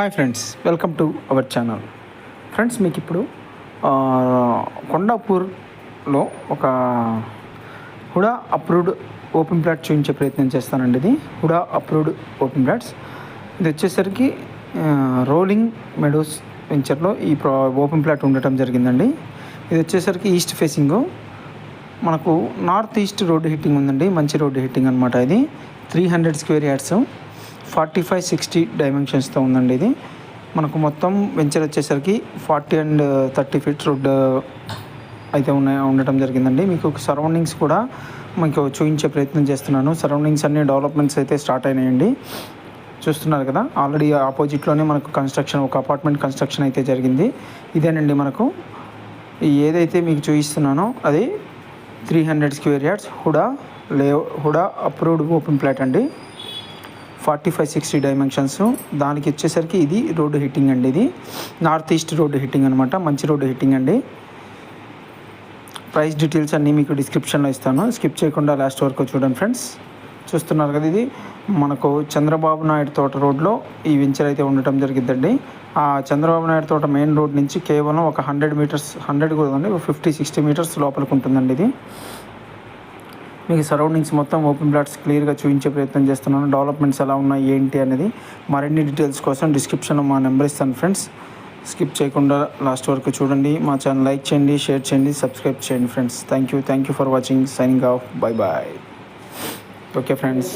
Hi friends, welcome to our channel. Friends, మీకు ఇప్పుడు కొండాపూర్లో ఒక హుడా అప్రూవ్డ్ ఓపెన్ ప్లాట్ చూపించే ప్రయత్నం చేస్తానండి. ఇది హుడా అప్రూవ్డ్ ఓపెన్ ప్లాట్స్. ఇది వచ్చేసరికి రోలింగ్ మెడోస్ వెంచర్లో ఈ ఓపెన్ ప్లాట్ ఉండటం జరిగిందండి. ఇది వచ్చేసరికి ఈస్ట్ ఫేసింగ్, మనకు నార్త్ ఈస్ట్ రోడ్డు హిట్టింగ్ ఉందండి. మంచి రోడ్డు హిట్టింగ్ అనమాట. ఇది 300 స్క్వేర్ యార్డ్స్ 45-60 డైమెన్షన్స్తో ఉందండి. ఇది మనకు మొత్తం వెంచర్ వచ్చేసరికి 40 and 30 ఫీట్ రోడ్డు అయితే ఉండటం జరిగిందండి. మీకు సరౌండింగ్స్ కూడా మీకు చూపించే ప్రయత్నం చేస్తున్నాను. సరౌండింగ్స్ అన్ని డెవలప్మెంట్స్ అయితే స్టార్ట్ అయినాయండి. చూస్తున్నారు కదా, ఆల్రెడీ ఆపోజిట్లోనే మనకు కన్స్ట్రక్షన్, ఒక అపార్ట్మెంట్ కన్స్ట్రక్షన్ అయితే జరిగింది. ఇదేనండి మనకు ఏదైతే మీకు చూపిస్తున్నానో అది 300 square yards HUDA approved open plot అండి. 45-60 డైమెన్షన్స్. దానికి వచ్చేసరికి ఇది రోడ్డు హిట్టింగ్ అండి. ఇది నార్త్ ఈస్ట్ రోడ్డు హిట్టింగ్ అనమాట. మంచి రోడ్డు హిట్టింగ్ అండి. ప్రైస్ డీటెయిల్స్ అన్నీ మీకు డిస్క్రిప్షన్లో ఇస్తాను, స్కిప్ చేయకుండా లాస్ట్ వరకు చూడండి ఫ్రెండ్స్. చూస్తున్నారు కదా, ఇది మనకు చంద్రబాబు నాయుడు తోట రోడ్లో ఈ వెంచర్ అయితే ఉండటం జరిగిద్దండి. ఆ చంద్రబాబు నాయుడు తోట మెయిన్ రోడ్ నుంచి కేవలం ఒక 100 మీటర్స్, 100 కూడా అండి, 50-60 మీటర్స్ లోపలికి ఉంటుందండి. ఇది మీకు సరౌండింగ్స్ మొత్తం ఓపెన్ ప్లాట్స్ క్లియర్గా చూపించే ప్రయత్నం చేస్తున్నాను. డెవలప్మెంట్స్ ఎలా ఉన్నాయి ఏంటి అనేది మరిన్ని డీటెయిల్స్ కోసం డిస్క్రిప్షన్లో మా నెంబర్ ఇస్తాను ఫ్రెండ్స్. స్కిప్ చేయకుండా లాస్ట్ వరకు చూడండి. మా ఛానల్ లైక్ చేయండి, షేర్ చేయండి, సబ్స్క్రైబ్ చేయండి friends. Thank you for watching. Signing off. Bye bye. Okay friends.